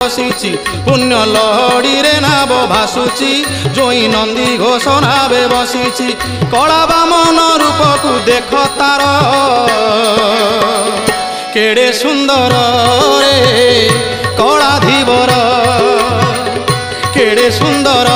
बसीची पुण्य लहड़ी रे नाव भासुची जोई नंदी घोष नावे बसीची कला बामन रूप को देख तार केड़े सुंदर रे कला धीवर केड़े सुंदर